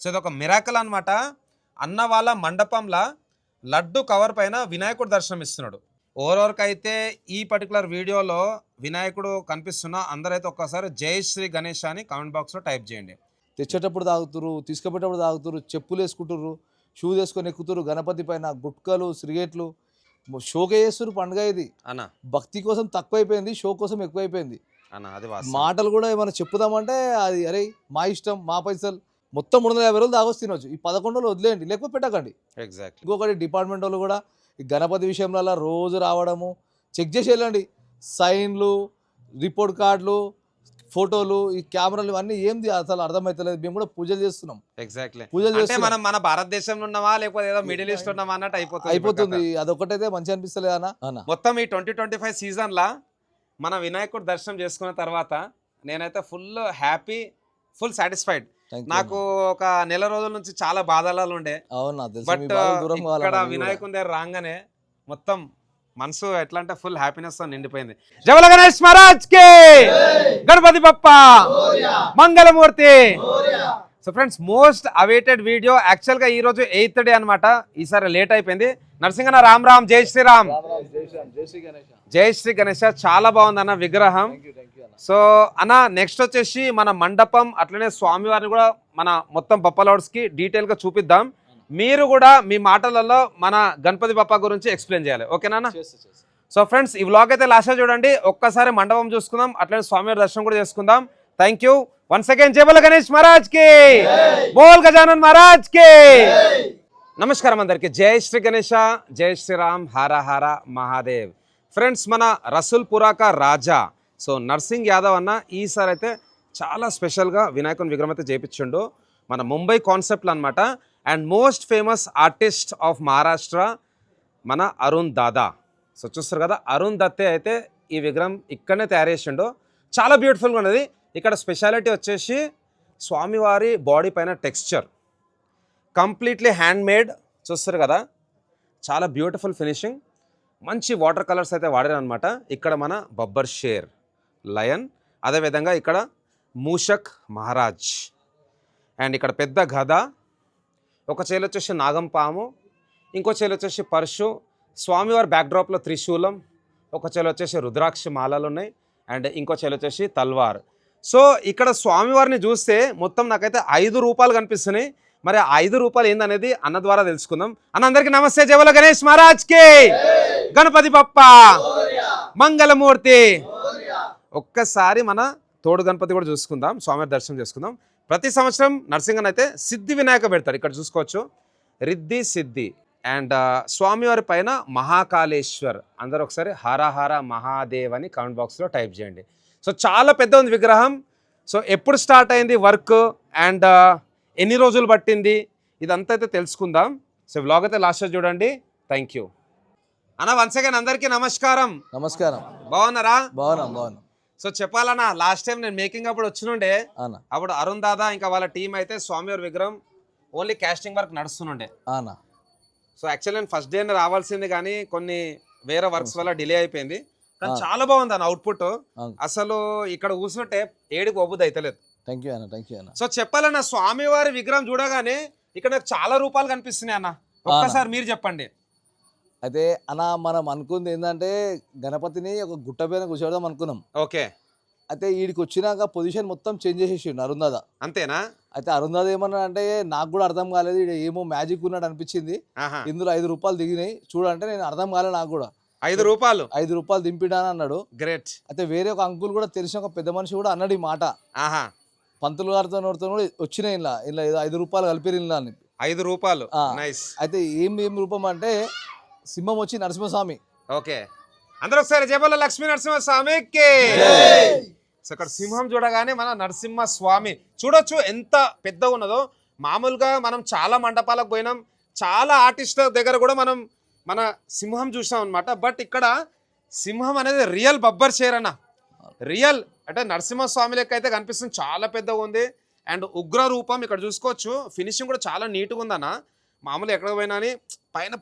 So ఇది ఒక miracle అనమాట. అన్న వాళ్ళ మండపంలో లడ్డు కవర్ పైన వినాయకుడు దర్శనం ఇస్తున్నాడు. ఓవరాల్కి ఈ పర్టికులర్ వీడియోలో వినాయకుడు కనిపిస్తున్నా అందరైతే ఒక్కసారి జై శ్రీ గణేష్ అని కామెంట్ బాక్స్లో టైప్ చేయండి. తెచ్చేటప్పుడు తాగుతురు, తీసుకుపోయేటప్పుడు తాగుతురు, చెప్పులు వేసుకుంటుర్రు, షూ వేసుకొని ఎక్కుతురు, గణపతి పైన గుట్కలు, సిగరెట్లు, షోకే చేస్తున్నారు. పండుగ ఇది అన్న. భక్తి కోసం తక్కువైపోయింది, షో కోసం ఎక్కువైపోయింది అన్న. అది మాటలు కూడా ఏమైనా చెప్పుదామంటే అది అరే మా ఇష్టం, మా పైసలు, మొత్తం 350 రోజులు తాగొచ్చి తినొచ్చు. ఈ 11 రోజులు వదిలేయండి, లేకపోతే పెట్టకండి. ఎగ్జాక్ట్. ఇంకొకటి డిపార్ట్మెంట్ వాళ్ళు కూడా ఈ గణపతి విషయంలో రోజు రావడము, చెక్ చేసి వెళ్ళండి. సైన్లు, రిపోర్ట్ కార్డులు, ఫోటోలు, ఈ కెమెరాలు ఇవన్నీ ఏంది అసలు అర్థమవుతలేదు. మేము కూడా పూజలు చేస్తున్నాం. ఎగ్జాక్ట్లీ. పూజలు అంటే చేస్తున్నాం. మనం మన భారతదేశంలో ఉన్నామా లేకపోతే ఏదో మిడిల్ ఈస్ట్ ఉన్నామా అన్నట్టు అయిపోతుంది. అదొకటైతే మంచి అనిపిస్తలేదు అన్న. మొత్తం ఈ 2025 సీజన్లా మన వినాయకుడు దర్శనం చేసుకున్న తర్వాత నేనైతే ఫుల్ హ్యాపీ, ఫుల్ సాటిస్ఫైడ్. నాకు ఒక నెల రోజుల నుంచి చాలా బాధలలో ఉండే. బట్ ఇక్కడ వినాయకుని దగ్గర రాగానే మొత్తం మనసు ఎట్లా అంటే ఫుల్ హ్యాపీనెస్ తో నిండిపోయింది. జవల గణేష్ మహారాజ్ కి, Ganapati Bappa Mangalmurti. So friends, most awaited video actual గా ఈ రోజు 8th డే అనమాట. ఈసారి లేట్ అయిపోయింది. నరసింగన్న రామ్ రామ్, జై శ్రీరామ్. జై శ్రీ గణేష. చాలా బాగుంది అన్న విగ్రహం. సో అన్న, నెక్స్ట్ వచ్చేసి మన మండపం అట్లనే స్వామివారిని కూడా మన మొత్తం బప్పలౌడ్స్ కి డీటెయిల్ గా చూపిద్దాం. మీరు కూడా మీ మాటలలో మన గణపతి బప్ప గురించి ఎక్స్ప్లెయిన్ చేయాలి. ఓకేనా? సో ఫ్రెండ్స్, ఈ వ్లాగ్ అయితే లాస్ట్ చూడండి. ఒక్కసారి మండపం చూసుకుందాం, అట్లనే స్వామివారి దర్శనం కూడా చేసుకుందాం. Thank you once again. జై బోలో గణేష్ మహారాజ్ కి, బోల్ గజానన్ మహారాజ్ కి. నమస్కారం అందరికి. జై శ్రీ గణేష, జై శ్రీరామ్, హర హర మహాదేవ్. ఫ్రెండ్స్, మన రసూల్పురాక రాజా సో నర్సింగ్ యాదవ్ అన్న ఈసారి అయితే చాలా స్పెషల్గా వినాయకుని విగ్రహం అయితే చేయించిండు. మన ముంబై కాన్సెప్ట్లో అనమాట. And most famous artist of Maharashtra మన అరుణ్ దాదా. సో చూస్తారు కదా, అరుణ్ దత్తే అయితే ఈ విగ్రహం ఇక్కడనే తయారు చేసిండు. చాలా బ్యూటిఫుల్గా ఉన్నది. ఇక్కడ స్పెషాలిటీ వచ్చేసి స్వామివారి బాడీ పైన టెక్స్చర్ కంప్లీట్లీ హ్యాండ్ మేడ్. చూస్తారు కదా, చాలా బ్యూటిఫుల్ ఫినిషింగ్. మంచి వాటర్ కలర్స్ అయితే వాడారు అనమాట. ఇక్కడ మన బబ్బర్ షేర్, లయన్, అదేవిధంగా ఇక్కడ మూషక్ మహారాజ్, అండ్ ఇక్కడ పెద్ద గద, ఒక చేలు వచ్చేసి నాగం పాము, ఇంకో చేలు వచ్చేసి పరశు, స్వామివారి బ్యాక్డ్రాప్లో త్రిశూలం, ఒక చేలు వచ్చేసి రుద్రాక్ష మాలలు ఉన్నాయి, అండ్ ఇంకో చేలు వచ్చేసి తల్వార్. సో ఇక్కడ స్వామివారిని చూస్తే మొత్తం నాకైతే 5 రూపాయలు కనిపిస్తున్నాయి. మరి 5 రూపాయలు ఏందనేది అన్న ద్వారా తెలుసుకుందాం. అన్న, అందరికీ నమస్తే. జై బోలో గణేష్ మహారాజ్ కి, గణపతి బప్ప మంగళమూర్తి. ఒక్కసారి మన తోడు గణపతి కూడా చూసుకుందాం, స్వామివారి దర్శనం చేసుకుందాం. ప్రతి సంవత్సరం నరసింగన్ అయితే సిద్ధి వినాయక పెడతారు. ఇక్కడ చూసుకోవచ్చు, రిద్ధి సిద్ధి. అండ్ స్వామివారి పైన మహాకాళేశ్వర్. అందరూ ఒకసారి హర హర మహాదేవ్ అని కామెంట్ బాక్స్లో టైప్ చేయండి. సో చాలా పెద్ద ఉంది విగ్రహం. సో ఎప్పుడు స్టార్ట్ అయింది వర్క్, అండ్ ఎన్ని రోజులు పట్టింది, ఇదంతా అయితే తెలుసుకుందాం. సో వ్లాగ్ అయితే లాస్ట్ చూడండి. థ్యాంక్ యూ అన్న. వన్స్ అగైన్ అందరికీ నమస్కారం. నమస్కారం. బాగున్నారా? బాగున్నాం. సో చెప్పాలన్నా, లాస్ట్ టైం నేను మేకింగ్ అప్పుడు వచ్చినుండే. అప్పుడు అరుణ్ దాదా ఇంకా వాళ్ళ టీం అయితే స్వామివారి విగ్రహం ఓన్లీ కాస్టింగ్ వర్క్ నడుస్తుండే. సో యాక్చువల్లీ నేను ఫస్ట్ డే రావాల్సింది, కానీ కొన్ని వేరే వర్క్స్ వల్ల డిలే అయిపోయింది. కానీ చాలా బాగుంది అన్న అవుట్పుట్. అసలు ఇక్కడ కూర్చుంటే ఏడికి ఒబ్బుది అయితలేదు. సో చెప్పాలన్న, స్వామివారి విగ్రహం చూడగానే ఇక్కడ నాకు చాలా రూపాయలు కనిపిస్తున్నాయి అన్న. ఒక్కసారి మీరు చెప్పండి. అయితే అన్న, మనం అనుకుంది ఏంటంటే గణపతిని ఒక గుట్ట పైన కూర్చోవడం అనుకున్నాం. ఓకే. అయితే వీడికి వచ్చినాక పొజిషన్ మొత్తం చేంజ్ చేసేసిండు అరుణ్ దాదా. అంతేనా? అయితే అరుణ్ దాదా ఏమన్నా అంటే నాకు కూడా అర్థం కాలేదు, ఏమో మ్యాజిక్ ఉన్నట్టు అనిపించింది. ఇందులో 5 రూపాయలు దిగినాయి చూడంటే నేను అర్థం కాలేదు. నాకు కూడా 5 రూపాయలు దింపిడాని అన్నాడు. గ్రేట్. అయితే వేరే ఒక అంకుల్ కూడా తెలిసిన ఒక పెద్ద మనిషి కూడా అన్నాడు ఈ మాట. పంతులు గారితో కూడా వచ్చినాయి ఇలా ఏదో 5 రూపాయలు కలిపి 5 రూపాయలు. అయితే ఏం రూపం అంటే సింహం వచ్చి నరసింహస్వామి. ఓకే, అందరూ ఒకసారి జై బోలో లక్ష్మీ నరసింహస్వామికి. ఇక్కడ సింహం చూడగానే మన నరసింహస్వామి చూడొచ్చు ఎంత పెద్దగా ఉన్నదో. మామూలుగా మనం చాలా మండపాలకు పోయినాం, చాలా ఆర్టిస్టుల దగ్గర కూడా మనం మన సింహం చూసాం అనమాట. బట్ ఇక్కడ సింహం అనేది రియల్ బబ్బర్ షేర్ అన్న. రియల్ అంటే నరసింహస్వామి లెక్క అయితే కనిపిస్తుంది. చాలా పెద్దగా ఉంది. అండ్ ఉగ్ర రూపం ఇక్కడ చూసుకోవచ్చు. ఫినిషింగ్ కూడా చాలా నీట్గా ఉందన్న. మామూలు ఎక్కడ పోయినా అని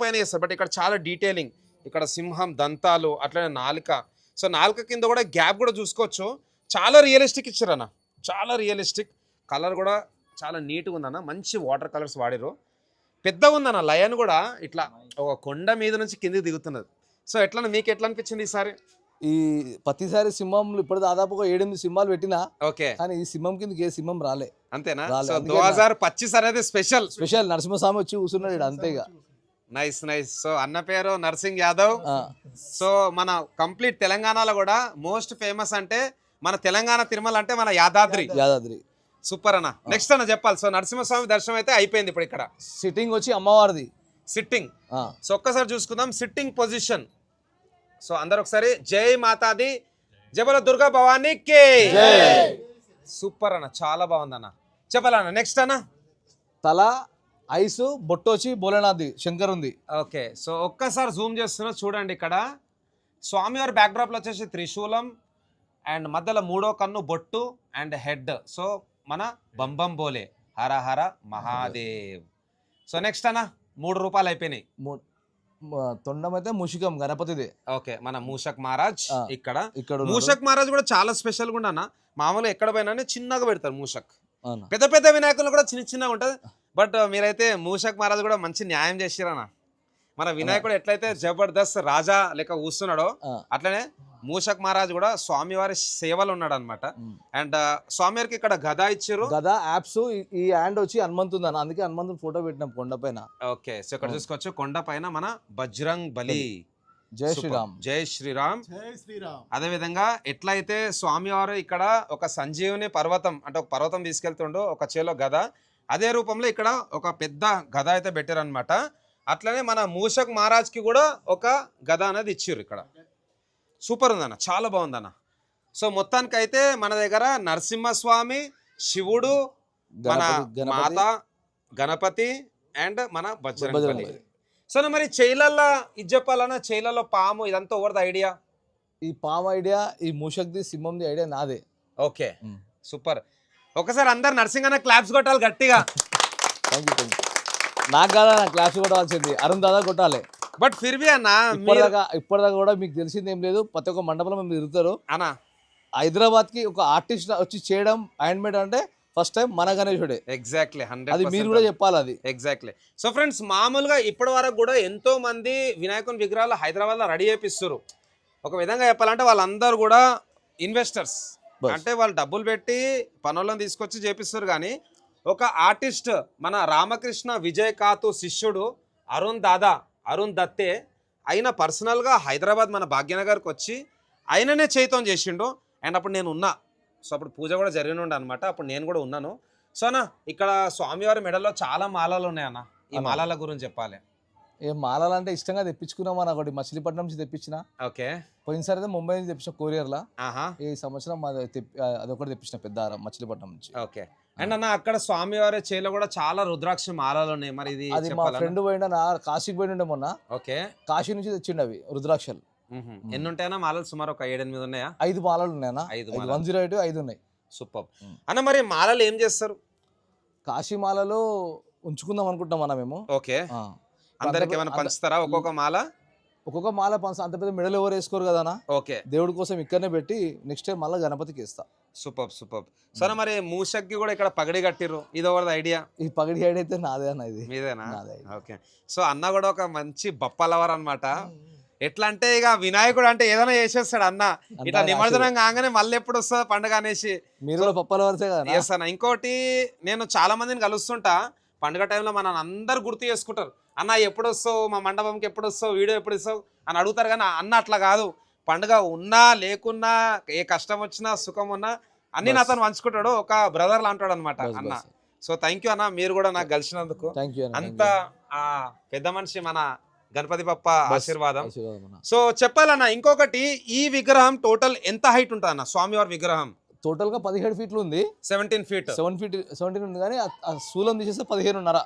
పైన చేస్తారు, బట్ ఇక్కడ చాలా డీటెయిలింగ్. ఇక్కడ సింహం దంతాలు, అట్లనే నాలుక. సో నాలుక కింద కూడా గ్యాప్ కూడా చూసుకోవచ్చు. చాలా రియలిస్టిక్ ఇచ్చారన్న, చాలా రియలిస్టిక్. కలర్ కూడా చాలా నీట్గా ఉందన్న, మంచి వాటర్ కలర్స్ వాడిరు. పెద్దగా ఉందన్న లయన్ కూడా, ఇట్లా ఒక కొండ మీద నుంచి కిందికి దిగుతున్నది. సో ఎట్లా మీకు ఎట్లా అనిపించింది ఈసారి? ఈ ప్రతిసారి సింహంలు ఇప్పుడు దాదాపు ఒక 7-8 సింహాలు పెట్టినా, ఓకే, కానీ ఈ సింహం కిందకి ఏ సింహం రాలే. అంతేనా? రాలే. సో అందుకే 2025 అనేది స్పెషల్ నరసింహస్వామి వచ్చి కూర్చున్నాడు ఈడ, అంతే ఇక. Nice nice. సో అన్న పేరు నర్సింగ్ యాదవ్. సో మన కంప్లీట్ తెలంగాణలో కూడా మోస్ట్ ఫేమస్ అంటే మన తెలంగాణ తిరుమల అంటే మన యాదాద్రి. సూపర్ అన్న. నెక్స్ట్ అన్న చెప్పాలి. సో నరసింహస్వామి దర్శనం అయితే అయిపోయింది. ఇప్పుడు ఇక్కడ సిట్టింగ్ వచ్చి అమ్మవారిది సిట్టింగ్. సో ఒక్కసారి చూసుకుందాం సిట్టింగ్ పొజిషన్. సో అందరు ఒకసారి జై మాతాది, జబల దుర్గా భవానీకి. సూపర్ అన్న, చాలా బాగుంది అన్న. చెప్పాలన్న నెక్స్ట్ అన్న. తల ఐసు బొట్టు వచ్చి భోలేనాథ్ది శంకర్ ఉంది. ఓకే, సో ఒక్కసారి జూమ్ చేస్తున్నా చూడండి. ఇక్కడ స్వామివారి బ్యాక్డ్రాప్ లో వచ్చేసి త్రిశూలం అండ్ మధ్యలో 3వ కన్ను బొట్టు అండ్ హెడ్. సో మన బంబం బోలే హర హర మహాదేవ్. సో నెక్స్ట్ అన్న 3 రూపాయలు అయిపోయినాయి. తొండం అయితే మూషికం గణపతిదే. ఓకే, మన మూషక్ మహారాజ్ ఇక్కడ. ఇక్కడ మూషక్ మహారాజ్ కూడా చాలా స్పెషల్ గా అన్న. మామూలుగా ఎక్కడ పోయినా చిన్నగా పెడతారు మూషక్. అవునా? పెద్ద పెద్ద వినాయకులు కూడా చిన్నగా ఉంటది. బట్ మీరైతే మూషక్ మహారాజ్ కూడా మంచి న్యాయం చేసిరన్న. మన వినాయకుడు ఎట్లయితే జబర్దస్త్ రాజా లెక్క కూస్తున్నాడో అట్లనే మూషక్ మహారాజ్ కూడా స్వామివారి సేవలు ఉన్నాడు అనమాట. అండ్ స్వామివారికి ఇక్కడ గద ఇచ్చారు. గద యాప్స్ ఈ హ్యాండ్ వచ్చి హనుమంతుంది అన్న, అందుకే హనుమంతుని ఫోటో పెట్టినాం కొండ పైన. ఓకే, సో ఇక్కడ చూసుకోవచ్చు కొండ పైన మన బజరంగ్ బలి. జై శ్రీరామ్. జై శ్రీరామ్. అదే విధంగా ఎట్లయితే స్వామివారు ఇక్కడ ఒక సంజీవుని పర్వతం అంటే ఒక పర్వతం తీసుకెళ్తుండో ఒక చేలో గద, అదే రూపంలో ఇక్కడ ఒక పెద్ద గద అయితే పెట్టారనమాట. అట్లనే మన మూషక్ మహారాజ్ కి కూడా ఒక గద అనేది ఇచ్చారు ఇక్కడ. సూపర్ ఉందన్న, చాలా బాగుందన్న. సో మొత్తానికి అయితే మన దగ్గర నరసింహస్వామి, శివుడు, మన మాత గణపతి అండ్ మన బజరంగ్ బలి. సో మరి చైలల్లో ఇది చెప్పాలన్నా, చైలలో పాము ఇదంతా ఓవర్ది ఐడియా? ఈ పాము ఐడియా, ఈ మూషక్ది సింహంది ఐడియా నాదే. Okay, super. ఒకసారి అందరు నర్సింగ్ అన్న క్లాప్స్ కొట్టాలి గట్టిగా. నాకు కాదా క్లాప్స్ కొట్టాల్సింది, అరుణ్ దాదా కొట్టాలి. బట్ ఫిర్బీ అన్న ఇప్పటిదాకా కూడా మీకు తెలిసింది ఏం లేదు. ప్రతి ఒక్క మండపంలో మీరు తిరుగుతారు అన్న. హైదరాబాద్ కి ఒక ఆర్టిస్ట్ వచ్చి చేయడం హ్యాండ్మేడ్ అంటే ఫస్ట్ టైం మన గణేశుడే. ఎగ్జాక్ట్లీ, అది మీరు కూడా చెప్పాలి అది. ఎగ్జాక్ట్లీ. సో ఫ్రెండ్స్, మామూలుగా ఇప్పటి వరకు కూడా ఎంతో మంది వినాయకుని విగ్రహాలు హైదరాబాద్ లో రెడీ చేపిస్తారు. ఒక విధంగా చెప్పాలంటే వాళ్ళందరూ కూడా ఇన్వెస్టర్స్, అంటే వాళ్ళు డబ్బులు పెట్టి పనులను తీసుకొచ్చి చేపిస్తారు. కానీ ఒక ఆర్టిస్ట్ మన రామకృష్ణ విజయ్ కాతు శిష్యుడు అరుణ్ దత్తే ఆయన పర్సనల్గా హైదరాబాద్ మన భాగ్యనగర్కి వచ్చి ఆయననే చైతం చేసిండు. అండ్ అప్పుడు నేను ఉన్నా. సో అప్పుడు పూజ కూడా జరిగిన ఉండే అనమాట. అప్పుడు నేను కూడా ఉన్నాను. సో అన్న ఇక్కడ స్వామివారి మెడలో చాలా మాలలు ఉన్నాయన్న. ఈ మాలల గురించి చెప్పాలి. ఏ మాలలు అంటే ఇష్టంగా తెప్పించుకున్నాం అన్న. ఒకటి మచిలీపట్నం నుంచి తెప్పించిన. ఓకే, పోయినసారి అయితే ముంబై నుంచి తెప్పించిన కొరియర్లా. ఈ సంవత్సరం అదొకటి తెప్పించిన పెద్ద మచిలీపట్నం నుంచి. ఓకే. అండ్ అన్న అక్కడ స్వామివారి చేలో కూడా చాలా రుద్రాక్ష మాలలు ఉన్నాయి. మరి ఇది అది మా ఫ్రెండ్ పోయిండ కాశీకి పోయిండే మొన్న. ఓకే, కాశీ నుంచి తెచ్చిండు అవి రుద్రాక్షలు. ఎన్ని ఉంటాయన్నా మాలలు? సుమారు ఒక 7-8 ఉన్నాయా? 5 మాలలు ఉన్నాయన్నా. 108 5 ఉన్నాయి. సూపర్ అన్న. మరి మాలలు ఏం చేస్తారు? కాశీ మాలలో ఉంచుకుందాం అనుకుంటాం అన్న మేము. ఓకే, అందరికి ఏమైనా పంచుతారా? ఒక్కొక్క మాల పంచుతా. అంత పెద్ద మెడలు ఎవరు వేసుకోరు కదా అన్న. ఓకే, దేవుడి కోసం ఇక్కడనే పెట్టి నెక్స్ట్ టైం మళ్ళీ గణపతికి ఇస్తా. సూపర్. సరే మరి మూషక్కి కూడా ఇక్కడ పగడి కట్టిర్రు, ఇది ఎవరిది ఐడియా? ఈ పగడి ఐడియా అయితే నాదే అన్న. ఇది మీదేనా? ఓకే. సో అన్న కూడా ఒక మంచి బప్పలవర్ అనమాట. ఎట్లా అంటే ఇక వినాయకుడు అంటే ఏదైనా చేసేస్తాడు అన్న. ఇట్లా నిమజ్జనం కాగానే మళ్ళీ ఎప్పుడు వస్తుంది పండుగ అనేసి. మీరు కూడా పప్పలవర్సే కదా? ఎస్ అన్న. ఇంకోటి నేను చాలా మందిని కలుస్తుంటా పండుగ టైంలో. మన అందరు గుర్తు చేసుకుంటారు, అన్న ఎప్పుడు వస్తావు మా మండపంకి, ఎప్పుడు వస్తావు, వీడియో ఎప్పుడు ఇస్తావు అని అడుగుతారు. కానీ అన్న అట్లా కాదు. పండుగ ఉన్నా లేకున్నా, ఏ కష్టం వచ్చినా సుఖం ఉన్నా అన్ని నాతో పంచుకుంటాడు. ఒక బ్రదర్ లాంటాడు అనమాట అన్న. సో థ్యాంక్ యూ అన్న, మీరు కూడా నాకు కలిసినందుకు. అంత పెద్ద మనిషి మన గణపతి బప్ప ఆశీర్వాదం. సో చెప్పాలన్న, ఇంకొకటి ఈ విగ్రహం టోటల్ ఎంత హైట్ ఉంటుంది అన్న? స్వామివారి విగ్రహం టోటల్ గా 17 ఫీట్లు ఉంది. 17 ఫీట్ 17 ఉంది. కానీ ఆ శూలం తీసేస్తే 15.5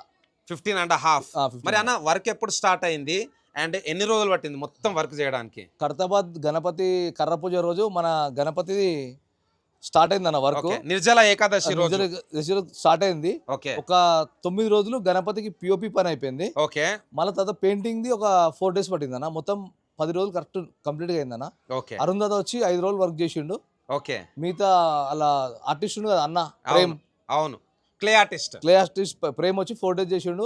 15.5. మరి అన్న వర్క్ ఎప్పుడు స్టార్ట్ అయింది అండ్ ఎన్ని రోజులు పట్టింది మొత్తం వర్క్ చేయడానికి? ఖైరతాబాద్ గణపతి కర్ర పూజ రోజు మన గణపతి స్టార్ట్ అయింది అన్న వర్క్. నిర్జల ఏకాదశి రోజు స్టార్ట్ అయింది. ఓకే, ఒక 9 రోజులు గణపతికి పిఓపి పని అయిపోయింది. ఓకే, మళ్ళీ తర్వాత పెయింటింగ్ ది ఒక 4 డేస్ పట్టింది అన్న. మొత్తం 10 రోజులు కరెక్ట్ కంప్లీట్ గా అయిందన్న. ఓకే, అరుణ్ దాదా వచ్చి 5 రోజులు వర్క్ చేసిండు. ఓకే, మిగతా అలా ఆర్టిస్ట్ ఉంది కదా అన్న ప్రేమ్. అవును, క్లే ఆర్టిస్ట్ ప్రేమ్ వచ్చి ఫోటో చేసిండు.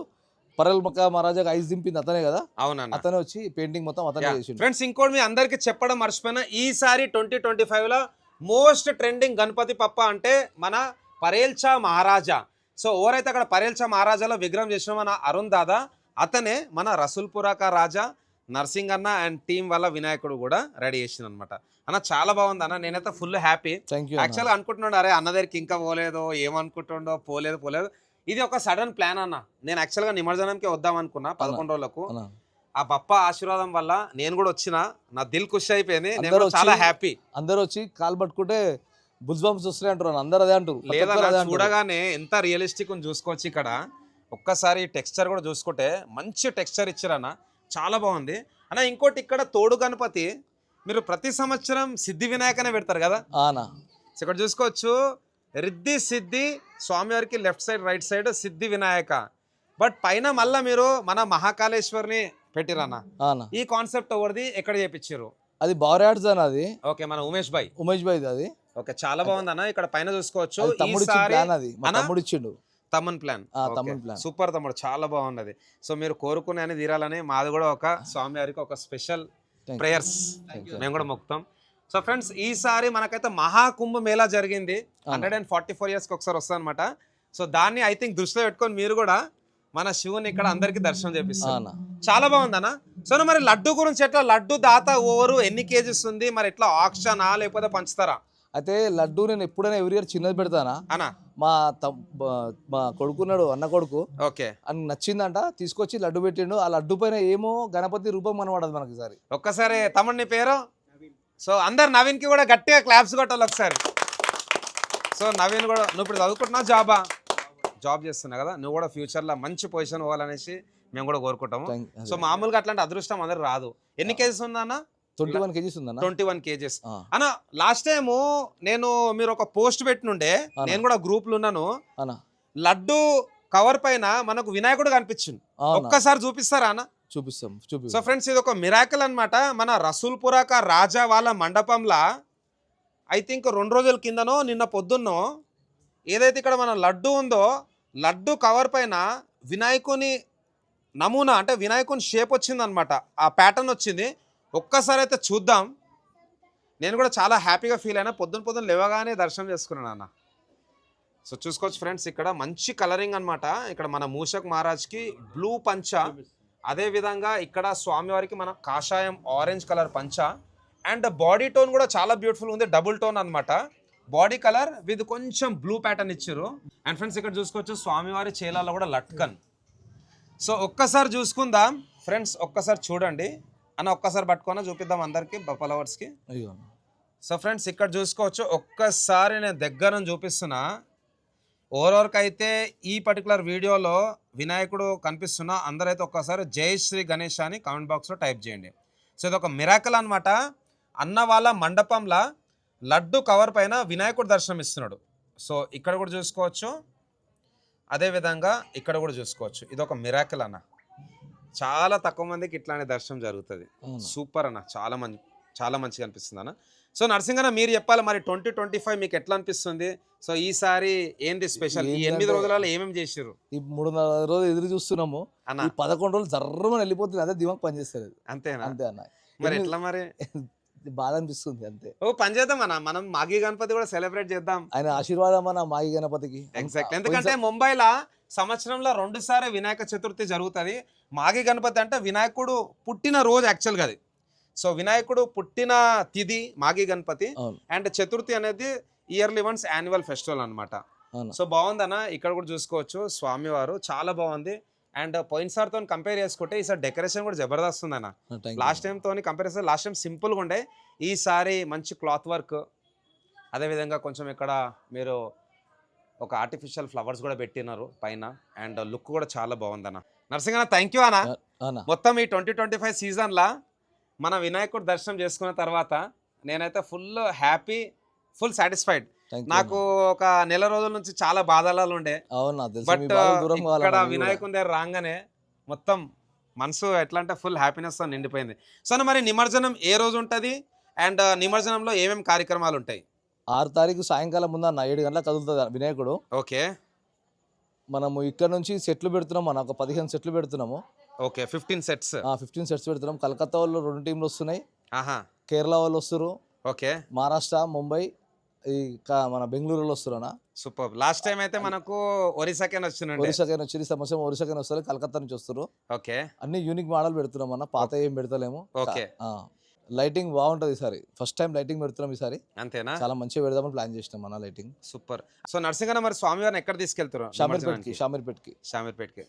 పరల్ మక్కా మహారాజాకి ఐస్ దింపింది అతనే కదా, అవునన్న. అతనే వచ్చి పెయింటింగ్ మొత్తం అతనే చేసిండు. ఫ్రెండ్స్ ఇంకోటి మీ అందరికి చెప్పడం మర్చిపోయినా, ఈసారి 2025 లో మోస్ట్ ట్రెండింగ్ గణపతి పప్ప అంటే మన పరేల్చా మహారాజా. సో ఎవరైతే అక్కడ పరేల్చా మహారాజాలో విగ్రహం చేసిన మన అరుణ్ దాదా, అతనే మన రసూల్పురాక రాజా నర్సింగ్ అన్న అండ్ టీం వల్ల వినాయకుడు కూడా రెడీ చేసింది అనమాట. అన్న చాలా బాగుంది అన్న, నేనైతే ఫుల్ హ్యాపీ. యాక్చువల్గా అనుకుంటున్నాడు అరే అన్న దగ్గరికి ఇంకా పోలేదో, ఏమనుకుంటుండో, పోలేదు. ఇది ఒక సడన్ ప్లాన్ అన్న. నేను యాక్చువల్గా నిమజ్జనంకి వద్దాం అనుకున్నా 11 రోజులకు. ఆ బప్ప ఆశీర్వాదం వల్ల నేను కూడా వచ్చిన, నా దిల్ ఖుషి అయిపోయింది. నేను చాలా హ్యాపీ. అందరూ వచ్చి కాలు పట్టుకుంటే బుజ్బాంబ్స్ వస్తాయి అంటారు, అందరూ అదే అంటారు. లేదా చూడగానే ఎంత రియలిస్టిక్ చూసుకోవచ్చు. ఇక్కడ ఒక్కసారి టెక్స్చర్ కూడా చూసుకుంటే మంచి టెక్స్చర్ ఇచ్చారన్న, చాలా బాగుంది అన్న. ఇంకోటి ఇక్కడ తోడు గణపతి మీరు ప్రతి సంవత్సరం సిద్ధి వినాయకనే పెడతారు కదా. ఇక్కడ చూసుకోవచ్చు రిద్ధి సిద్ధి స్వామివారికి left side right side Siddhi Vinayaka, but పైన మళ్ళా మీరు మన మహాకాళేశ్వరిని పెట్టిరన్న. ఈ కాన్సెప్ట్ ఎవరిది, ఎక్కడ చేపించారు? అది బారాడ్స్ అన్న, అది ఓకే మన ఉమేష్ భాయ్ అది ఓకే, చాలా బాగుంది అన్న. ఇక్కడ పైన చూసుకోవచ్చు తమన్ ప్లాన్, సూపర్ తమ్ముడు, చాలా బాగున్నది. సో మీరు కోరుకునే తీరాలని మాది కూడా ఒక స్వామివారికి ఒక స్పెషల్ ప్రేయర్స్ మేము కూడా మొక్కుతాం. సో ఫ్రెండ్స్ ఈసారి మనకైతే మహాకుంభ మేళా జరిగింది, 144 years ఒకసారి వస్తుంది అనమాట. సో దాన్ని ఐ థింక్ దృష్టిలో పెట్టుకొని మీరు కూడా మన శివుని ఇక్కడ అందరికి దర్శనం చేపిస్తారు. చాలా బాగుంది అన్న. సో మరి లడ్డు గురించి ఎట్లా, లడ్డు దాత ఓవరు ఎన్ని కేజీస్ ఉంది, మరి ఎట్లా ఆక్షనా లేకపోతే పంచుతారా? అయితే లడ్డు నేను ఎప్పుడైనా ఎవ్రీ ఇయర్ చిన్నది పెడతానా అన్న. మా కొడుకున్నాడు, అన్న కొడుకు, ఓకే అని నచ్చిందంట, తీసుకొచ్చి లడ్డు పెట్టిండు. ఆ లడ్డు పైన ఏమో గణపతి రూపం కనబడదు మనకి. సారి ఒక్కసారి తమ్ముడు నీ పేరు? సో అందరు నవీన్ కి కూడా గట్టిగా క్లాప్స్ కొట్టాలి ఒకసారి. సో నవీన్ కూడా, నువ్వు ఇప్పుడు చదువుకుంటున్నావు, జాబ్ చేస్తున్నావు కదా, నువ్వు కూడా ఫ్యూచర్ లో మంచి పొజిషన్ పోవాలనేసి మేము కూడా కోరుకుంటాము. సో మామూలుగా అట్లాంటి అదృష్టం అందరు రాదు. ఎన్ని కేజీస్ ఉందన్న? 21 kgs ఉందన్న. 21 kgs అన్న. లాస్ట్ టైం నేను మీరు ఒక పోస్ట్ పెట్టినుండే, నేను కూడా గ్రూప్ లో ఉన్నాను. లడ్డు కవర్ పైన మనకు వినాయకుడు కనిపించింది, ఒక్కసారి చూపిస్తారా అన్న? చూపిస్తాం. సో ఫ్రెండ్స్ ఇది ఒక మిరాకిల్ అన్నమాట. మన రసూల్పురాక రాజా వాళ్ళ మండపంలో ఐ థింక్ 2 రోజుల కిందనో నిన్న పొద్దున్నో ఏదైతే ఇక్కడ మన లడ్డు ఉందో, లడ్డు కవర్ పైన వినాయకుని నమూనా అంటే వినాయకుని షేప్ వచ్చింది అనమాట, ఆ ప్యాటర్న్ వచ్చింది. ఒక్కసారి అయితే చూద్దాం. నేను కూడా చాలా హ్యాపీగా ఫీల్ అయినా, పొద్దున లేవగానే దర్శనం చేసుకున్నాను అన్న. సో చూసుకోవచ్చు ఫ్రెండ్స్ ఇక్కడ మంచి కలరింగ్ అనమాట. ఇక్కడ మన మూషక్ మహారాజ్కి బ్లూ పంచ, అదేవిధంగా ఇక్కడ స్వామివారికి మన కాషాయం ఆరెంజ్ కలర్ పంచ, అండ్ బాడీ టోన్ కూడా చాలా బ్యూటిఫుల్ ఉంది, డబుల్ టోన్ అనమాట బాడీ కలర్ విత్ కొంచెం బ్లూ ప్యాటర్న్ ఇచ్చారు. అండ్ ఫ్రెండ్స్ ఇక్కడ చూసుకోవచ్చు స్వామివారి చేలాల్లో కూడా లట్కన్. సో ఒక్కసారి చూసుకుందాం ఫ్రెండ్స్, ఒక్కసారి చూడండి అన్న, ఒక్కసారి పట్టుకొని చూపిద్దాం అందరికి ఫాలోవర్స్కి. సో ఫ్రెండ్స్ ఇక్కడ చూసుకోవచ్చు, ఒక్కసారి నేను దగ్గర నుంచి చూపిస్తున్నా. ఓవరవరకు ఈ పర్టికులర్ వీడియోలో వినాయకుడు కనిపిస్తున్నా, అందరైతే ఒక్కసారి జై శ్రీ గణేష్ అని కామెంట్ బాక్స్లో టైప్ చేయండి. సో ఇది ఒక మిరాకిల్ అనమాట. అన్న వాళ్ళ మండపంలో లడ్డు కవర్ పైన వినాయకుడు దర్శనం ఇస్తున్నాడు. సో ఇక్కడ కూడా చూసుకోవచ్చు, అదేవిధంగా ఇక్కడ కూడా చూసుకోవచ్చు. ఇది ఒక మిరాకిల్ అన్న. చాలా తక్కువ మందికి ఇట్లానే దర్శనం జరుగుతుంది. సూపర్ అన్న, చాలా మంచిగా అనిపిస్తుంది అన్న. సో నర్సింగ్ అన్న మీరు చెప్పాలి మరి 2025 మీకు ఎట్లా అనిపిస్తుంది? సో ఈసారి ఏంటి స్పెషల్? ఈ 8 రోజులలో ఏమేమి చేసారు? ఈ 3-4 రోజులు ఎదురు చూస్తున్నాము అన్న, 11 రోజులు జర్రమని వెళ్ళిపోతుంది, అదే దిమాగ్ పనిచేస్తుంది. అంతేనా? అంతే అన్న. మరి ఎట్లా మరి? బాధ అనిపిస్తుంది అంతే. పని చేద్దాం అన్న, మనం మాఘీ గణపతి కూడా సెలబ్రేట్ చేద్దాం. ఆయన ఆశీర్వాదం అన్న మాఘీ గణపతికి. ఎగ్జాక్ట్. ఎందుకంటే ముంబైలో సంవత్సరంలో 2 సార్లు వినాయక చతుర్థి జరుగుతుంది. మాఘీ గణపతి అంటే వినాయకుడు పుట్టిన రోజు యాక్చువల్గా అది. సో వినాయకుడు పుట్టిన తిథి మాఘీ గణపతి, అండ్ చతుర్థి అనేది ఇయర్లీ వన్స్ యాన్యువల్ ఫెస్టివల్ అనమాట. సో బాగుందన్న. ఇక్కడ కూడా చూసుకోవచ్చు స్వామివారు చాలా బాగుంది. అండ్ పోయినసారితో కంపేర్ చేసుకుంటే ఈసారి డెకరేషన్ కూడా జబర్దస్త్ ఉందన్న. లాస్ట్ టైంతో కంపేర్ చేస్తే లాస్ట్ టైం సింపుల్గా ఉండే, ఈసారి మంచి క్లాత్ వర్క్, అదేవిధంగా కొంచెం ఇక్కడ మీరు ఒక ఆర్టిఫిషియల్ ఫ్లవర్స్ కూడా పెట్టినారు పైన, అండ్ లుక్ కూడా చాలా బాగుందన్న. నర్సింగ్ అన్న థ్యాంక్ యూ అన్న. మొత్తం ఈ 2025 సీజన్లో మన వినాయకుడు దర్శనం చేసుకున్న తర్వాత నేనైతే ఫుల్ హ్యాపీ, ఫుల్ సాటిస్ఫైడ్. నాకు ఒక నెల రోజుల నుంచి చాలా బాధలలో ఉండే, బట్ ఇక్కడ వినాయకుని దగ్గర రాగానే మొత్తం మనసు ఎట్లా అంటే ఫుల్ హ్యాపీనెస్ తో నిండిపోయింది. సో మరి నిమజ్జనం ఏ రోజు ఉంటుంది, అండ్ నిమజ్జనంలో ఏమేమి కార్యక్రమాలు ఉంటాయి? 6 తారీఖు సాయంకాలం ముందు అన్న 7 గంటలకు కదులుతుంది వినాయకుడు. ఓకే. మనము ఇక్కడ నుంచి సెట్లు పెడుతున్నాం అన్న, ఒక 15 సెట్లు పెడుతున్నాము. Okay 15 sets. 15 సెట్స్ పెడుతున్నాం. కలకత్తా వాళ్ళు 2 టీంలు వస్తున్నాయి, ఆహా కేరళ వాళ్ళు వస్తారు, ఓకే మహారాష్ట్ర, ముంబై, ఈ మన బెంగళూరులో వస్తారు అన్న. సూపర్. లాస్ట్ టైం అయితే మనకు ఒరిస్సాకైనా వచ్చిందండి. ఒరిస్సాకైనా వచ్చి ఈ సంవత్సరం ఒరిస్సాకైనా వస్తారు, కలకత్తా నుంచి వస్తారు. ఓకే అన్ని యూనిక్ మోడల్ పెడుతున్నాం అన్న, పాత ఏం పెడతలేము. ఓకే లైటింగ్ బాగుంటది ఈసారి, ఫస్ట్ టైం లైటింగ్ పెడుతున్నాం ఈసారి. అంతేనా? చాలా మంచిగా పెడదామని ప్లాన్ చేసినాం అన్న లైటింగ్. సూపర్. సో నర్సింగన్న మరి స్వామివారిని ఎక్కడ తీసుకెళ్తారు? షామీర్పేట్కి.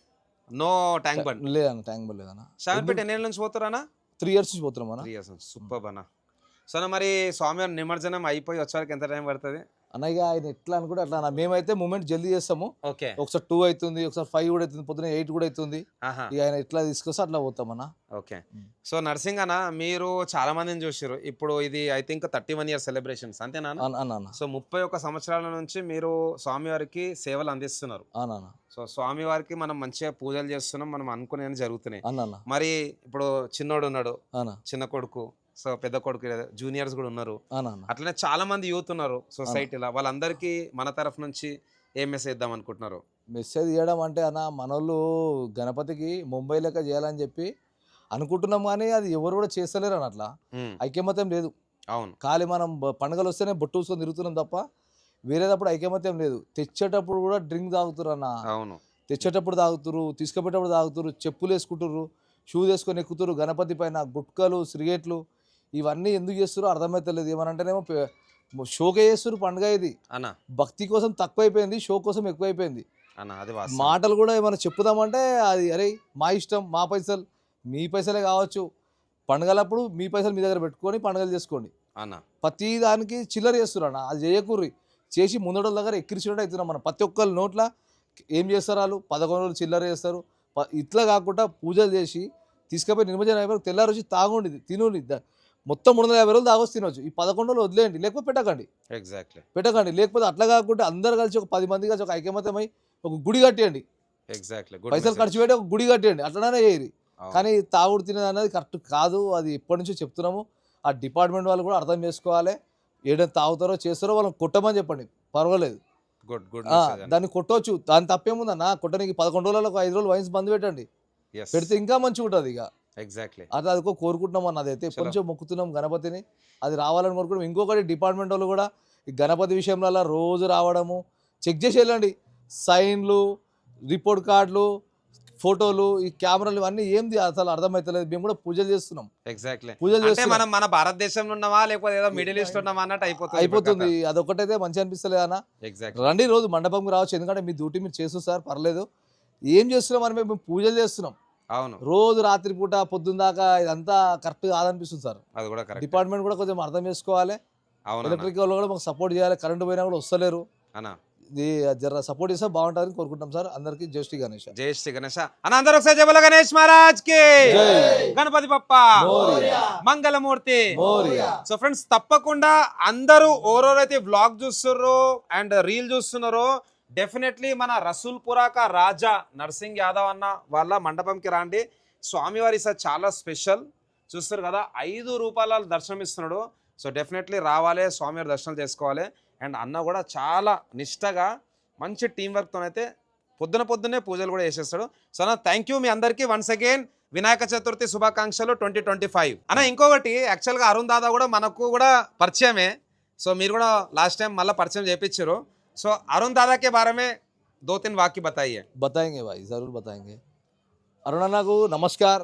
నో ట్యాంక్ బండ్ లేదన్న, ట్యాంక్ బండ్ లేదన్న. షామీర్పేట ఎన్ని ఏళ్ళ నుంచి పోతారన్నా? 3 years నుంచి పోతున్నాం అన్న. 3 years నుంచి. సూపర్ అన్న. సో మరి స్వామివారి నిమజ్జనం అయిపోయి వచ్చేవరకు ఎంత టైం పడుతుంది? అన్న ఇక ఆయన ఎట్లా అనుకుంటే అట్లా అన్న, మేమైతే మూమెంట్ జల్దీ చేస్తాము. ఓకే ఒకసారి 2 అవుతుంది, ఒకసారి 5 కూడా అవుతుంది, పొద్దున 8 కూడా అవుతుంది. ఇక ఆయన ఎట్లా తీసుకొస్తే అట్లా పోతాం అన్న. ఓకే. సో నర్సింగ్ అన్న, మీరు చాలా మందిని చూసారు. ఇప్పుడు ఇది ఐ థింక్ 31 years సెలబ్రేషన్స్ అంతేనా అన్న? సో 31 సంవత్సరాల నుంచి మీరు స్వామివారికి సేవలు అందిస్తున్నారు. అన్న సో స్వామివారికి మనం మంచిగా పూజలు చేస్తున్నాం, మనం అనుకునే జరుగుతున్నాయి. అన్న మరి ఇప్పుడు చిన్నోడు ఉన్నాడు, అన్న, చిన్న కొడుకు, సో పెద్ద కొడుకు, జూనియర్స్ కూడా ఉన్నారు, అన్న. అట్లనే చాలా మంది యూత్ ఉన్నారు సొసైటీలో. వాళ్ళందరికీ మన తరఫు నుంచి ఏం మెసేజ్ ఇద్దాం అనుకుంటున్నారు? మెసేజ్ ఇవ్వడం అంటే అన్న, మనోళ్ళు గణపతికి ముంబై లెక్క చేయాలని చెప్పి అనుకుంటున్నాం, కానీ అది ఎవరు కూడా చేస్తలేరు అని. అట్లా ఐకమత్యం లేదు. అవును, ఖాళీ మనం పండుగలు వస్తేనే బొట్టు చూసుకొని తిరుగుతున్నాం తప్ప వేరేటప్పుడు ఐకమత్యం లేదు. తెచ్చేటప్పుడు కూడా డ్రింక్ తాగుతురు అన్న. అవును, తెచ్చేటప్పుడు తాగుతురు, తీసుకుపోయేటప్పుడు తాగుతురు, చెప్పులు వేసుకుంటుర్రు, షూస్ వేసుకొని ఎక్కుతురు గణపతి పైన. గుట్కలు, సిగరెట్లు ఇవన్నీ ఎందుకు చేస్తున్నారు అర్థమవుతలేదు. ఏమనంటేనేమో షోకే చేస్తున్నారు. పండుగ ఇది అన్న, భక్తి కోసం తక్కువైపోయింది, షో కోసం ఎక్కువైపోయింది అన్న. అది మాటలు కూడా ఏమైనా చెప్పుదామంటే అది అరే మా ఇష్టం, మా పైసలు, మీ పైసలే కావచ్చు, పండుగలప్పుడు మీ పైసలు మీ దగ్గర పెట్టుకొని పండుగలు చేసుకోండి అన్న. ప్రతి దానికి చిల్లర చేస్తున్నారు అన్న. అది చేయకూర్రి, చేసి ముందడ దగ్గర ఎక్కిరిచినట్టు అవుతున్నాం మనం. ప్రతి ఒక్కరు నోట్ల ఏం చేస్తారు వాళ్ళు, 11 రోజులు చిల్లర చేస్తారు. ఇట్లా కాకుండా పూజలు చేసి తీసుకుపోయి నిమజ్జనం అయిపోయి తెల్లారి వచ్చి తాగుండి, తినుండి. మొత్తం 350 రోజులు తాగొచ్చి తినవచ్చు. ఈ 11 రోజులు వదిలేయండి, లేకపోతే పెట్టకండి. ఎగ్జాక్ట్లీ పెట్టకండి. లేకపోతే అట్లా కాకుండా అందరు కలిసి ఒక 10 మంది కలిసి ఒక ఐకమత్యమై ఒక గుడి కట్టేయండి. ఎగ్జాక్ట్లీ పైసలు ఖర్చు పెట్టి ఒక గుడి కట్టేయండి, అట్లనే చేయరు. కానీ తాగుడు తినేది అనేది కరెక్ట్ కాదు. అది ఎప్పటి నుంచో చెప్తున్నాము. ఆ డిపార్ట్మెంట్ వాళ్ళు కూడా అర్థం చేసుకోవాలి. ఏదైనా తాగుతారో చేస్తారో వాళ్ళని కొట్టమని చెప్పండి, పర్వాలేదు. దాన్ని కొట్టవచ్చు, దాని తప్పేముందన్న. కొట్టడానికి 11 రోజులకు 5 రోజులు వైన్స్ బంద్ పెట్టండి, పెడితే ఇంకా మంచిగా ఉంటుంది. ఇక ఎగ్జాక్ట్లీ అట్లా అదికో కోరుకుంటున్నాం అన్న. అదైతే ఎప్పటి నుంచో మొక్కుతున్నాం గణపతిని, అది రావాలని కోరుకుంటాం. ఇంకొకటి డిపార్ట్మెంట్ వాళ్ళు కూడా ఈ గణపతి విషయంలో రోజు రావడము, చెక్ చేసి వెళ్ళండి. సైన్లు, రిపోర్ట్ కార్డులు, ఫోటోలు, ఈ కెమెరాలు ఇవన్నీ ఏంది అసలు అర్థమవుతలేదు. మేము కూడా పూజలు చేస్తున్నాం. ఎగ్జాక్ట్లీ పూజలు చేస్తున్నాం. మనం మన భారతదేశంలో ఉన్నామా లేకపోతే ఏదో మిడిల్ ఈస్ట్ ఉన్నామా అన్నట్టు అయిపోతుంది. అదొకటైతే మంచి అనిపిస్తలేదు అన్న. రండి రోజు మండపంకి రావచ్చు, ఎందుకంటే మీ డ్యూటీ మీరు చేస్తూ సార్, పర్లేదు. ఏం చేస్తున్నాం అని మేము పూజలు చేస్తున్నాం. అవును, రోజు రాత్రి పూట పొద్దున్న దాకా ఇదంతా కరెక్ట్ కాదనిపిస్తుంది సార్. అది కూడా కరెక్ట్. డిపార్ట్మెంట్ కూడా కొంచెం అర్థం చేసుకోవాలి. ఎలక్ట్రిక్ వాళ్ళు కూడా మాకు సపోర్ట్ చేయాలి. కరెంట్ పోయినా కూడా వస్తలేరు అన్న. ఇది జర సపోర్ట్ చేస్తే బాగుంటుందని కోరుకుంటాం సార్. అందరికి జై శ్రీ గణేష్. జై శ్రీ గణేష్ అన్న. అందరూ ఒకసారి జై బోలో గణేష్ మహారాజ్ కి గణపతి బప్ప మంగళమూర్తి. సో ఫ్రెండ్స్, తప్పకుండా అందరూ ఓరోరైతే వ్లాగ్ చూస్తున్నారో అండ్ రీల్ చూస్తున్నారో డెఫినెట్లీ మన రసూల్పురాక రాజా నర్సింగ్ యాదవ్ అన్న వాళ్ళ మండపంకి రండి. స్వామివారి సార్ చాలా స్పెషల్. చూస్తారు కదా, 5 రూపాయల దర్శనం ఇస్తున్నాడు. సో డెఫినెట్లీ రావాలి, స్వామివారి దర్శనం చేసుకోవాలి. అండ్ అన్న కూడా చాలా నిష్టగా మంచి టీం వర్క్తో అయితే పొద్దున్నే పూజలు కూడా చేసేస్తాడు. సో అన్న థ్యాంక్ యూ మీ అందరికీ వన్స్ అగైన్. వినాయక చతుర్థి శుభాకాంక్షలు 2025 అన్న. ఇంకొకటి యాక్చువల్గా అరుణ్ దాదా కూడా మనకు కూడా పరిచయమే. సో మీరు కూడా లాస్ట్ టైం మళ్ళీ పరిచయం చేయించారు. సో अरुण दादा के बारे में 2-3 वाक्य बताइए. बताएंगे भाई, ज़रूर बताएंगे. अरुण अन्ना को नमस्कार.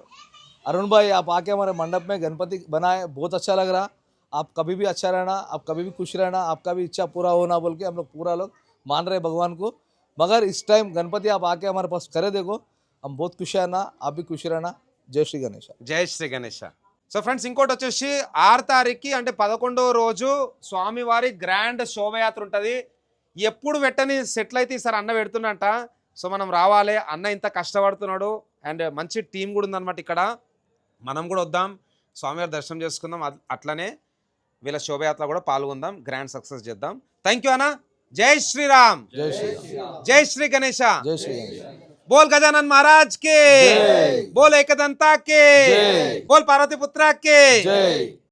अरुण भाई, आप आके हमारे मंडप में गणपति बनाए, बहुत अच्छा लग रहा. आप कभी भी अच्छा रहना, आप कभी भी खुश रहना, आपका भी इच्छा पूरा होना बोल के हम लोग पूरा लोग मान रहे भगवान को. मगर इस टाइम गणपति आप आके हमारे पास करे देखो, हम बहुत खुश है ना, आप भी खुश रहना. जय श्री गणेश. జై శ్రీ గణేష్. సో ఫ్రెండ్స్, ఇంకోటి వచ్చేసి 6 తారీఖుకి అంటే 11వ రోజు స్వామివారి గ్రాండ్ శోభయాత్ర ఉంటుంది. ఎప్పుడు పెట్టని సెటిల్ అయితే ఈసారి అన్న పెడుతున్నట్ట. సో మనం రావాలి, అన్న ఇంత కష్టపడుతున్నాడు అండ్ మంచి టీం కూడా ఉందన్నమాట ఇక్కడ. మనం కూడా వద్దాం, స్వామివారి దర్శనం చేసుకుందాం, అట్లనే వీళ్ళ శోభయాత్ర కూడా పాల్గొందాం, గ్రాండ్ సక్సెస్ చేద్దాం. థ్యాంక్ యూ అన్న. జై శ్రీరామ్. జై శ్రీ గణేష. जय श्री गणेश. बोल गजानन महाराज के, बोल एकदंता के, बोल पार्वती पुत्रा के.